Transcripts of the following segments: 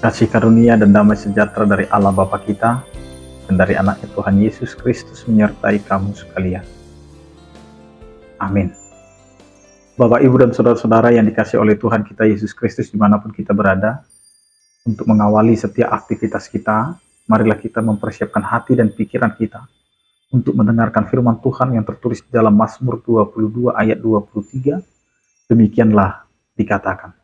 Kasih karunia dan damai sejahtera dari Allah Bapa kita dan dari anaknya Tuhan Yesus Kristus menyertai kamu sekalian. Amin. Bapak, Ibu, dan saudara-saudara yang dikasih oleh Tuhan kita Yesus Kristus dimanapun kita berada, untuk mengawali setiap aktivitas kita, marilah kita mempersiapkan hati dan pikiran kita untuk mendengarkan firman Tuhan yang tertulis dalam Mazmur 22 ayat 23. Demikianlah dikatakan,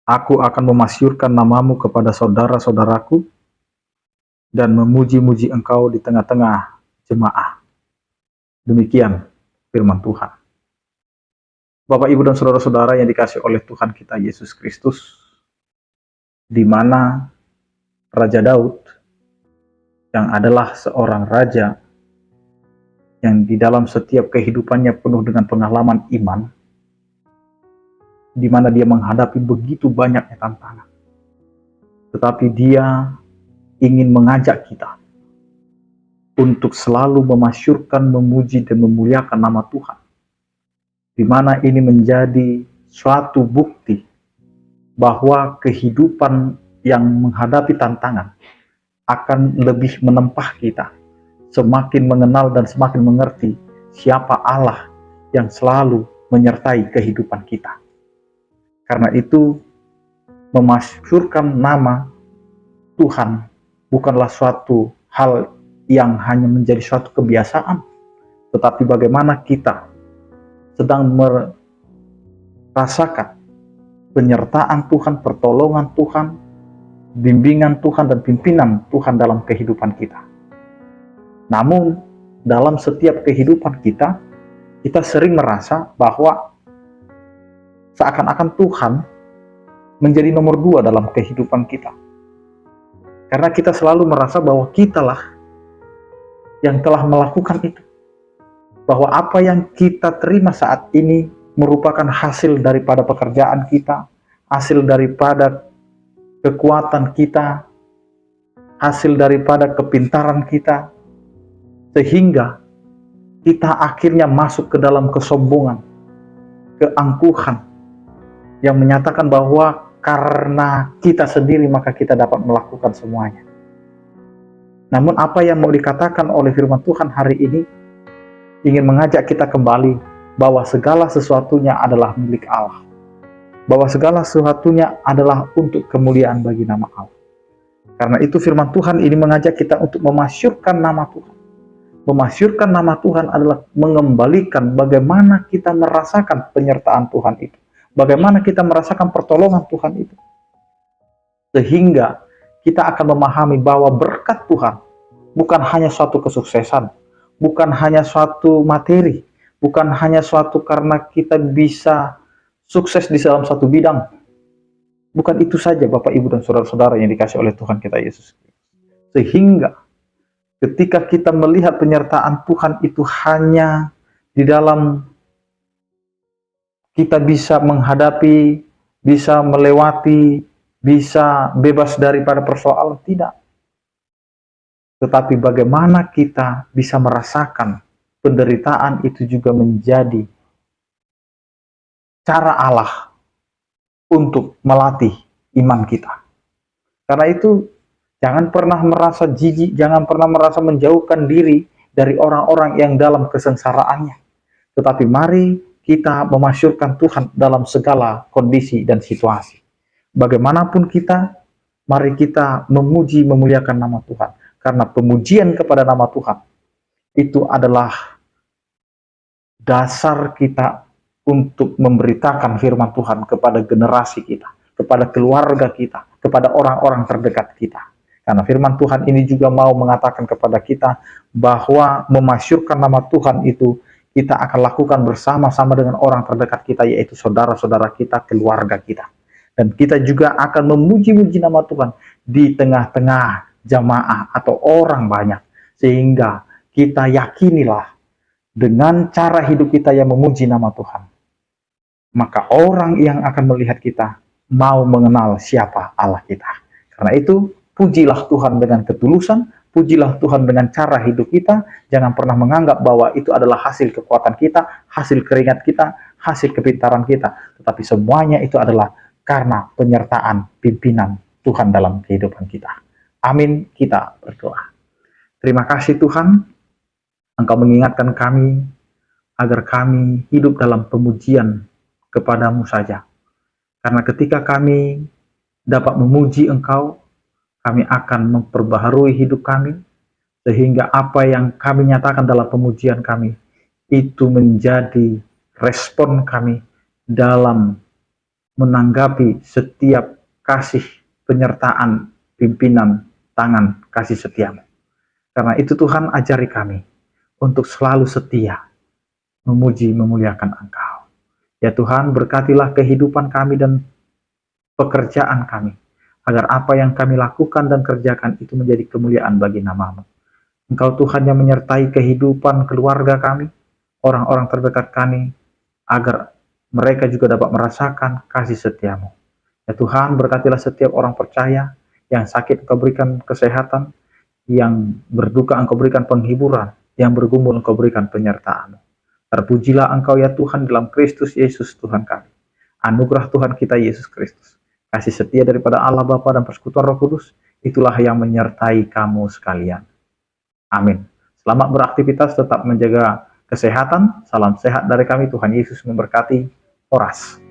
Aku akan memasyurkan namamu kepada saudara-saudaraku dan memuji-muji engkau di tengah-tengah jemaah. Demikian firman Tuhan. Bapak, Ibu, dan saudara-saudara yang dikasih oleh Tuhan kita Yesus Kristus, di mana Raja Daud, yang adalah seorang raja yang di dalam setiap kehidupannya penuh dengan pengalaman iman, di mana dia menghadapi begitu banyaknya tantangan. Tetapi dia ingin mengajak kita untuk selalu memasyurkan, memuji, dan memuliakan nama Tuhan. Di mana ini menjadi suatu bukti bahwa kehidupan yang menghadapi tantangan akan lebih menempah kita, semakin mengenal dan semakin mengerti siapa Allah yang selalu menyertai kehidupan kita. Karena itu, memasyurkan nama Tuhan bukanlah suatu hal yang hanya menjadi suatu kebiasaan, tetapi bagaimana kita sedang merasakan penyertaan Tuhan, pertolongan Tuhan, bimbingan Tuhan, dan pimpinan Tuhan dalam kehidupan kita. Namun, dalam setiap kehidupan kita sering merasa bahwa seakan-akan Tuhan menjadi nomor 2 dalam kehidupan kita. Karena kita selalu merasa bahwa kitalah yang telah melakukan itu. Bahwa apa yang kita terima saat ini merupakan hasil daripada pekerjaan kita, hasil daripada kekuatan kita, hasil daripada kepintaran kita, sehingga kita akhirnya masuk ke dalam kesombongan, keangkuhan, yang menyatakan bahwa karena kita sendiri maka kita dapat melakukan semuanya. Namun apa yang mau dikatakan oleh firman Tuhan hari ini ingin mengajak kita kembali bahwa segala sesuatunya adalah milik Allah. Bahwa segala sesuatunya adalah untuk kemuliaan bagi nama Allah. Karena itu firman Tuhan ini mengajak kita untuk memasyurkan nama Tuhan. Memasyurkan nama Tuhan adalah mengembalikan bagaimana kita merasakan penyertaan Tuhan itu. Bagaimana kita merasakan pertolongan Tuhan itu. Sehingga kita akan memahami bahwa berkat Tuhan bukan hanya suatu kesuksesan, bukan hanya suatu materi, bukan hanya suatu karena kita bisa sukses di dalam satu bidang. Bukan itu saja Bapak, Ibu, dan saudara-saudara yang dikasih oleh Tuhan kita Yesus. Sehingga ketika kita melihat penyertaan Tuhan itu hanya di dalam kita bisa menghadapi, bisa melewati, bisa bebas daripada persoalan, tidak. Tetapi bagaimana kita bisa merasakan penderitaan itu juga menjadi cara Allah untuk melatih iman kita. Karena itu, jangan pernah merasa jijik, jangan pernah merasa menjauhkan diri dari orang-orang yang dalam kesengsaraannya. Tetapi mari kita memasyurkan Tuhan dalam segala kondisi dan situasi. Bagaimanapun kita, mari kita memuji, memuliakan nama Tuhan. Karena pemujian kepada nama Tuhan itu adalah dasar kita untuk memberitakan firman Tuhan kepada generasi kita, kepada keluarga kita, kepada orang-orang terdekat kita. Karena firman Tuhan ini juga mau mengatakan kepada kita bahwa memasyurkan nama Tuhan itu kita akan lakukan bersama-sama dengan orang terdekat kita, yaitu saudara-saudara kita, keluarga kita. Dan kita juga akan memuji-muji nama Tuhan di tengah-tengah jamaah atau orang banyak. Sehingga kita yakinilah dengan cara hidup kita yang memuji nama Tuhan, maka orang yang akan melihat kita mau mengenal siapa Allah kita. Karena itu, pujilah Tuhan dengan ketulusan, pujilah Tuhan dengan cara hidup kita. Jangan pernah menganggap bahwa itu adalah hasil kekuatan kita, hasil keringat kita, hasil kepintaran kita, tetapi semuanya itu adalah karena penyertaan pimpinan Tuhan dalam kehidupan kita. Amin, kita berdoa. Terima kasih Tuhan, Engkau mengingatkan kami agar kami hidup dalam pemujian kepadamu saja. Karena ketika kami dapat memuji Engkau, kami akan memperbaharui hidup kami, sehingga apa yang kami nyatakan dalam pemujian kami, itu menjadi respon kami dalam menanggapi setiap kasih penyertaan pimpinan tangan kasih setiamu. Karena itu Tuhan, ajari kami untuk selalu setia memuji memuliakan Engkau. Ya Tuhan, berkatilah kehidupan kami dan pekerjaan kami, agar apa yang kami lakukan dan kerjakan itu menjadi kemuliaan bagi nama-Mu. Engkau Tuhan yang menyertai kehidupan keluarga kami, orang-orang terdekat kami, agar mereka juga dapat merasakan kasih setiamu. Ya Tuhan, berkatilah setiap orang percaya, yang sakit Engkau berikan kesehatan, yang berduka Engkau berikan penghiburan, yang bergumul Engkau berikan penyertaan. Terpujilah Engkau ya Tuhan dalam Kristus Yesus Tuhan kami. Anugerah Tuhan kita Yesus Kristus, kasih setia daripada Allah Bapa dan persekutuan Roh Kudus, itulah yang menyertai kamu sekalian. Amin. Selamat beraktivitas, tetap menjaga kesehatan. Salam sehat dari kami, Tuhan Yesus memberkati. Oras.